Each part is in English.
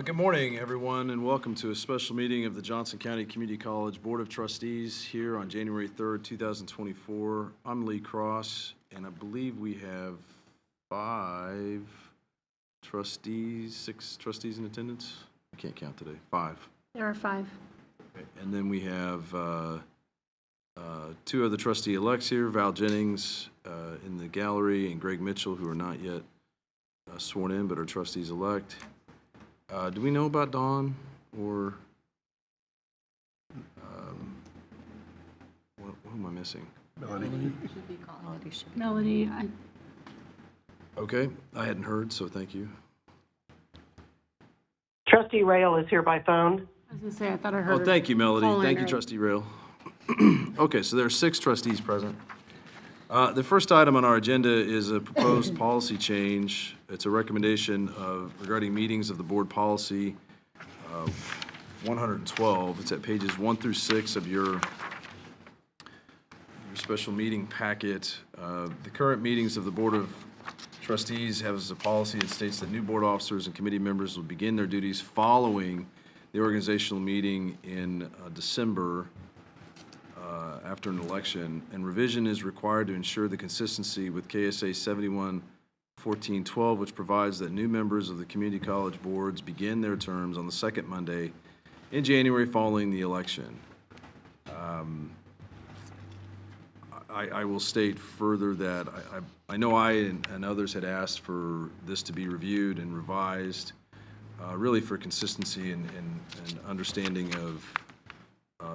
Good morning, everyone, and welcome to a special meeting of the Johnson County Community College Board of Trustees here on January 3rd, 2024. I'm Lee Cross, and I believe we have 6 trustees in attendance. I can't count today. 5. There are 5. Okay. And then we have 2 of the trustee-elects here, Val Jennings in the gallery, and Greg Mitchell, who are not yet sworn in, but are trustees-elect. Do we know about Dawn or who am I missing? Melody, Okay, I hadn't heard, so thank you. Trustee Rail is here by phone. I was going to say, I thought I heard. Oh, thank you, Melody. calling Thank you, her. Trustee Rail. Okay, so there are 6 trustees present. The first item on our agenda is a proposed policy change. It's a recommendation regarding meetings of the board policy 112. It's at pages 1 through 6 of your special meeting packet. The current meetings of the Board of Trustees have as a policy that states that new board officers and committee members will begin their duties following the organizational meeting in December after an election, and revision is required to ensure the consistency with KSA 71-1412, which provides that new members of the community college boards begin their terms on the second Monday in January following the election. I will state further that I know I and others had asked for this to be reviewed and revised, really for consistency and understanding of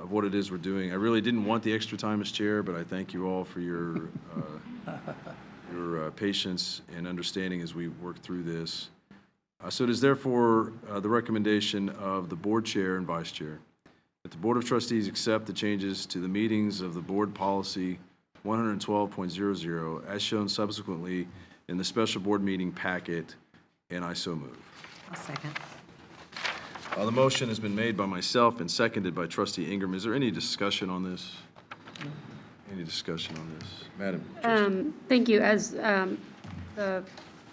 what it is we're doing. I really didn't want the extra time as chair, but I thank you all for your patience and understanding as we work through this. So it is therefore the recommendation of the board chair and vice chair that the Board of Trustees accept the changes to the meetings of the board policy 112.00 as shown subsequently in the special board meeting packet, and I so move. I'll second. The motion has been made by myself and seconded by Trustee Ingram. Is there any discussion on this? Any discussion on this? Madam Trustee. Thank you. As the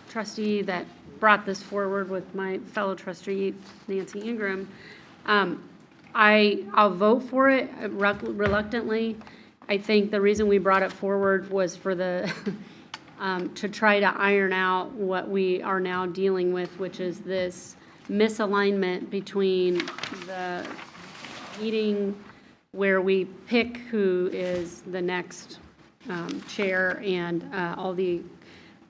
trustee that brought this forward with my fellow trustee, Nancy Ingram, I'll vote for it reluctantly. I think the reason we brought it forward was for the to try to iron out what we are now dealing with, which is this misalignment between the meeting where we pick who is the next chair and all the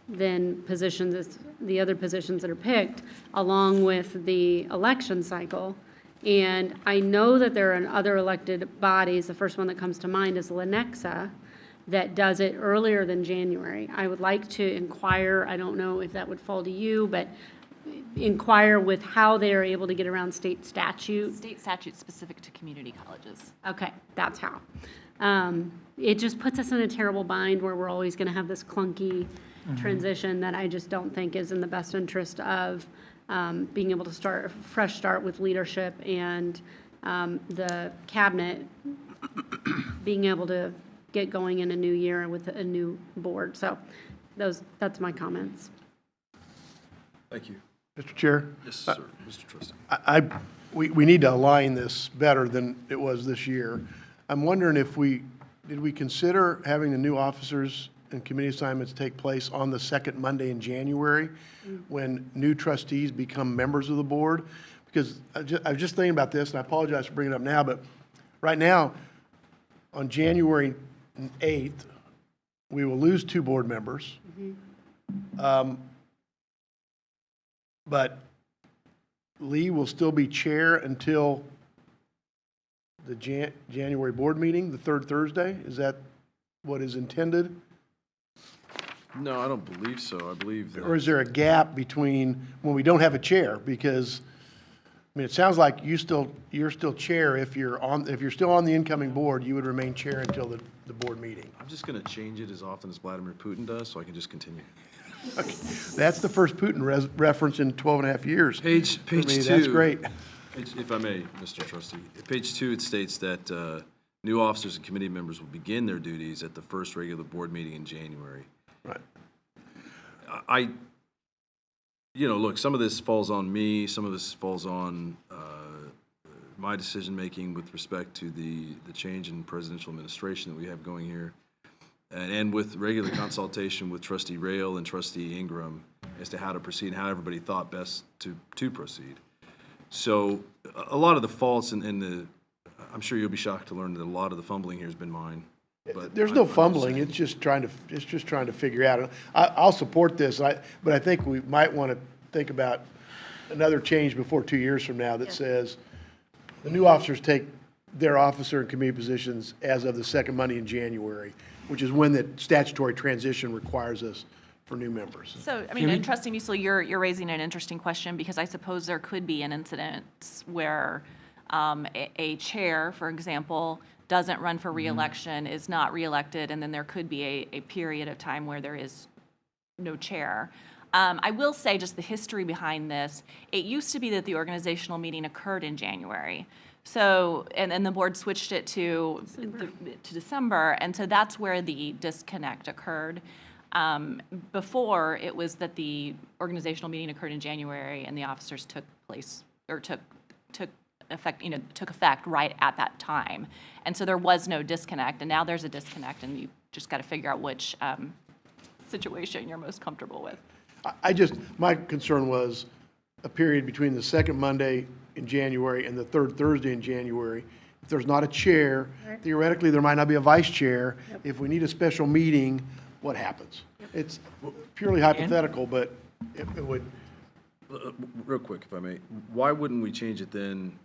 then positions, the other positions that are picked, along with the election cycle. And I know that there are other elected bodies. The first one that comes to mind is Lenexa, that does it earlier than January. I would like to inquire, I don't know if that would fall to you, but inquire with how they are able to get around state statute. State statute specific to community colleges. Okay, that's how. It just puts us in a terrible bind where we're always going to have this clunky transition that I just don't think is in the best interest of being able to start a fresh start with leadership and the cabinet being able to get going in a new year with a new board. So that's my comments. Thank you. Mr. Chair? Yes, sir. Mr. Trustee. We need to align this better than it was this year. I'm wondering did we consider having the new officers and committee assignments take place on the second Monday in January when new trustees become members of the board? Because I was just thinking about this, and I apologize for bringing it up now, but right now, on January 8th, we will lose 2 board members. But Lee will still be chair until the January board meeting, the 3rd Thursday? Is that what is intended? No, I don't believe so. I believe that. Or is there a gap between when we don't have a chair? Because, I mean, it sounds like you're still chair. If you're still on the incoming board, you would remain chair until the board meeting. I'm just going to change it as often as Vladimir Putin does, so I can just continue. Okay. That's the first Putin reference in 12 and a half years. Page For me, 2. That's great. If I may, Mr. Trustee. At page 2, it states that new officers and committee members will begin their duties at the first regular board meeting in January. Right. look, some of this falls on me, some of this falls on my decision-making with respect to the change in presidential administration that we have going here, and with regular consultation with Trustee Rail and Trustee Ingram as to how to proceed and how everybody thought best to proceed. So a lot of the faults and I'm sure you'll be shocked to learn that a lot of the fumbling here has been mine. But There's no I'm just fumbling, saying. it's just trying to figure out. I'll support this, but I think we might want to think about another change before 2 years from now that says the new officers take their officer and committee positions as of the second Monday in January, which is when the statutory transition requires us for new members. So, I mean, and Trustee Musil, you're raising an interesting question, because I suppose there could be an incident where a chair, for example, doesn't run for reelection, is not reelected, and then there could be a period of time where there is no chair. I will say just the history behind this. It used to be that the organizational meeting occurred in January. So, and then the board switched it to December, and so that's where the disconnect occurred. Before, it was that the organizational meeting occurred in January and the officers took effect right at that time. And so there was no disconnect, and now there's a disconnect, and you just got to figure out which situation you're most comfortable with. My concern was a period between the second Monday in January and the third Thursday in January. If there's not a chair, theoretically, there might not be a vice chair. If we need a special meeting, what happens? It's purely hypothetical, but it would. Real quick, if I may, why wouldn't we change it then?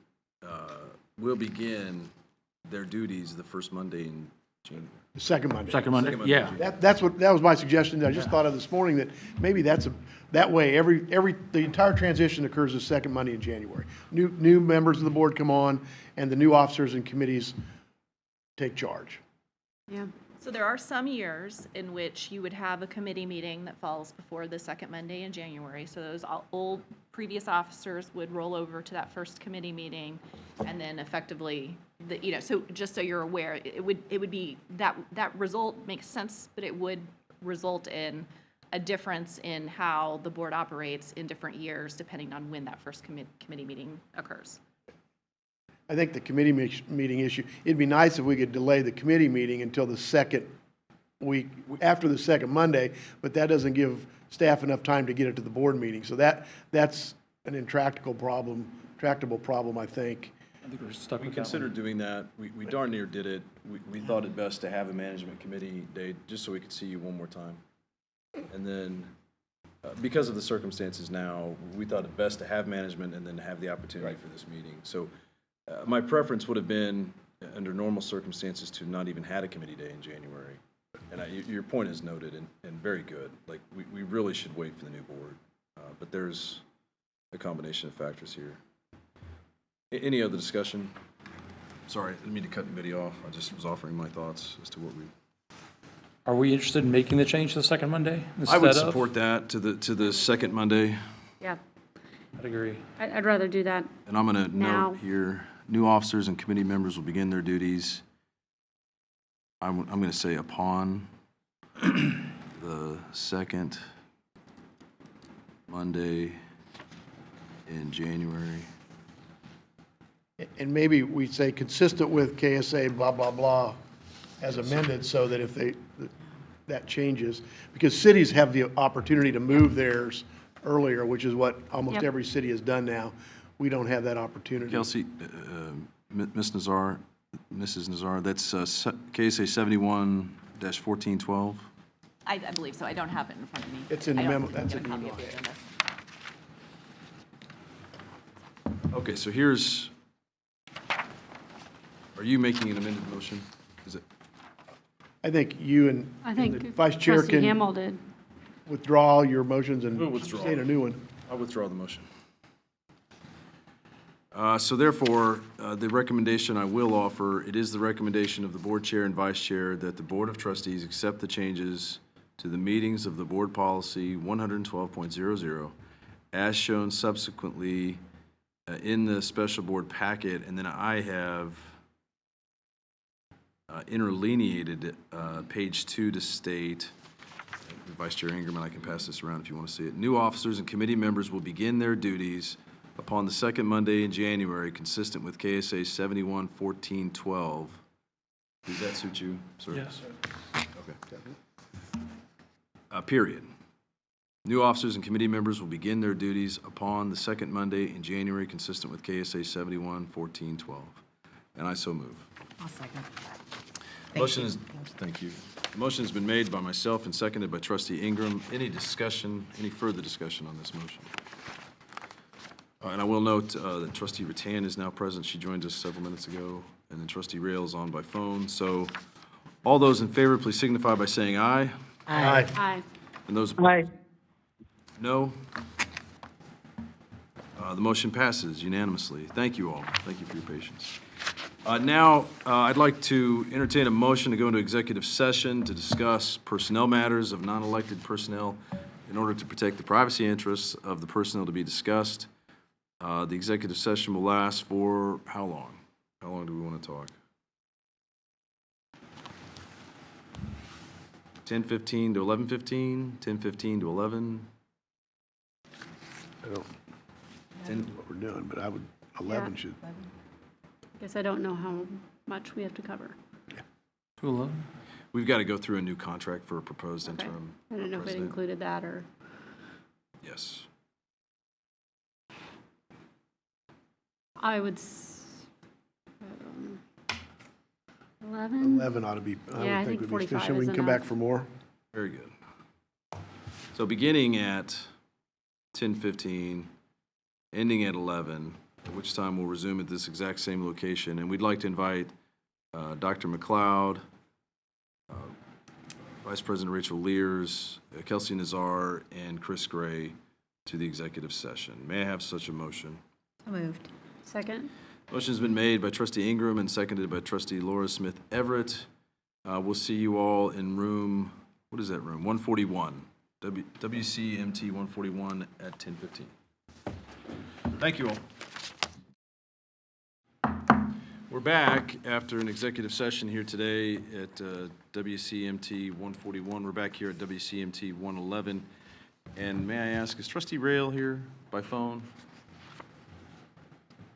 We'll begin their duties the first Monday in January. The second Monday. Second Monday, yeah. That was my suggestion that I just thought of this morning, that maybe that way, the entire transition occurs the second Monday in January. New members of the board come on, and the new officers and committees take charge. Yeah. So there are some years in which you would have a committee meeting that falls before the second Monday in January. So those old previous officers would roll over to that first committee meeting, and then effectively, so just so you're aware, it would be that result makes sense, but it would result in a difference in how the board operates in different years, depending on when that first committee meeting occurs. I think the committee meeting issue, it'd be nice if we could delay the committee meeting until the second week, after the second Monday, but that doesn't give staff enough time to get it to the board meeting. So that's an intractable problem, I think. I think we're stuck We with that one. considered doing that. We darn near did it. We thought it best to have a management committee day just so we could see you one more time. And then, because of the circumstances now, we thought it best to have management and then to have the opportunity for this meeting. So my preference would have been, under normal circumstances, to not even had a committee day in January. And your point is noted and very good. Like, we really should wait for the new board. But there's a combination of factors here. Any other discussion? Sorry, I didn't mean to cut anybody off. I just was offering my thoughts as to what we. Are we interested in making the change to the second Monday? I would instead of? support that to the second Monday. Yeah. I'd agree. I'd rather do that. And I'm going to Now. note here, new officers and committee members will begin their duties. I'm going to say upon the second Monday in January. And maybe we say consistent with KSA blah, blah, blah, as amended, so that if that changes, because cities have the opportunity to move theirs earlier, which is what almost Yep. every city has done now. We don't have that opportunity. Kelsey, Mrs. Nazar, that's KSA 71-1412. I believe so. I don't have it in front of me. It's in the I don't memo. have That's a in the copy email. of the agenda. Okay, so are you making an amended motion? Is it? I think you and I and think the vice chair Trustee can Hamel did. withdraw your motions and We'll withdraw. state a new one. I'll withdraw the motion. So therefore, the recommendation I will offer, it is the recommendation of the board chair and vice chair that the Board of Trustees accept the changes to the meetings of the board policy 112.00 as shown subsequently in the special board packet, and then I have interlineated page 2 to state, Vice Chair Ingram, and I can pass this around if you want to see it. New officers and committee members will begin their duties upon the second Monday in January, consistent with KSA 71-14-12. Does that suit you, sir? Yes. Okay. Period. New officers and committee members will begin their duties upon the second Monday in January, consistent with KSA 71-14-12. And I so move. I'll second. Motion is, thank you. The motion has been made by myself and seconded by Trustee Ingram. Any discussion, any further discussion on this motion? And I will note that Trustee Rattan is now present. She joined us several minutes ago. And then Trustee Rail is on by phone. So all those in favor, please signify by saying aye. Aye. Aye. And those Aye. no? The motion passes unanimously. Thank you all. Thank you for your patience. Now, I'd like to entertain a motion to go into executive session to discuss personnel matters of non-elected personnel in order to protect the privacy interests of the personnel to be discussed. The executive session will last for how long? How long do we want to talk? 10:15 to 11:15? 10:15 to 11? I don't 10? know what we're doing, but 11 Yeah. should. Guess I don't know how much we have to cover. 2:11? We've got to go through a new contract for a proposed Okay. interim I don't know if it president. included that or, Yes. I would, 11? 11 ought to be, I Yeah, I would think think would be 45 sufficient. We is can come back enough. for more. Very good. So beginning at 10:15, ending at 11, at which time we'll resume at this exact same location. And we'd like to invite Dr. McLeod, Vice President Rachel Lears, Kelsey Nazar, and Chris Gray to the executive session. May I have such a motion? So moved. Second? Motion's been made by Trustee Ingram and seconded by Trustee Laura Smith Everett. We'll see you all in room, what is that room? 141, WCMT 141 at 10:15. Thank you all. We're back after an executive session here today at WCMT 141. We're back here at WCMT 111. And may I ask, is Trustee Rail here by phone?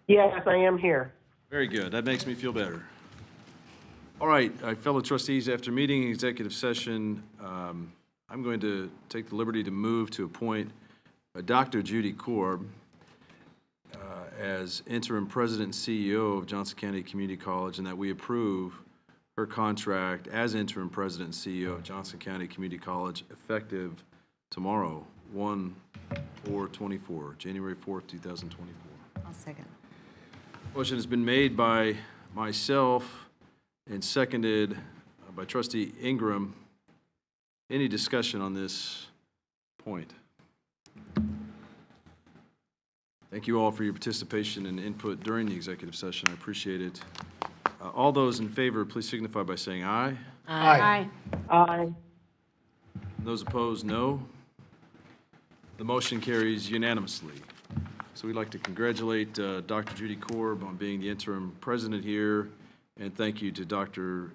Yes, I am here. Very good. That makes me feel better. All right, fellow trustees, after meeting in executive session, I'm going to take the liberty to move to appoint Dr. Judy Korb as interim president and CEO of Johnson County Community College, and that we approve her contract as interim president and CEO of Johnson County Community College effective tomorrow, 1/4/24, January 4th, 2024. I'll second. Motion has been made by myself and seconded by Trustee Ingram. Any discussion on this point? Thank you all for your participation and input during the executive session. I appreciate it. All those in favor, please signify by saying aye. Aye. Aye. Those opposed, no. The motion carries unanimously. So we'd like to congratulate Dr. Judy Korb on being the interim president here, and thank you to Dr.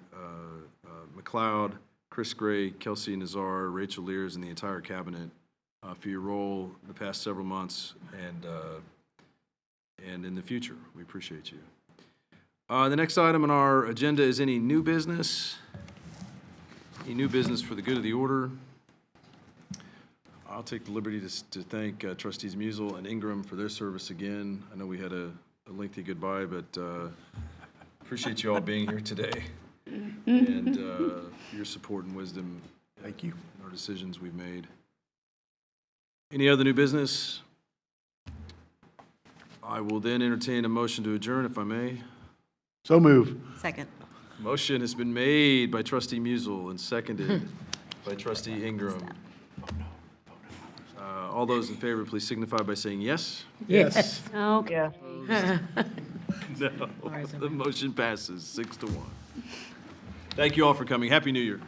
McLeod, Chris Gray, Kelsey Nazar, Rachel Lears, and the entire cabinet for your role the past several months and in the future. We appreciate you. The next item on our agenda is any new business. Any new business for the good of the order? I'll take the liberty to thank Trustees Musel and Ingram for their service again. I know we had a lengthy goodbye, but appreciate you all being here today and your support and wisdom. Thank you. In our decisions we've made. Any other new business? I will then entertain a motion to adjourn, if I may. So move. Second. Motion has been made by Trustee Musel and seconded by Trustee Ingram. All those in favor, please signify by saying yes. Yes. Okay. Yeah. No. The motion passes 6-1. Thank you all for coming. Happy New Year.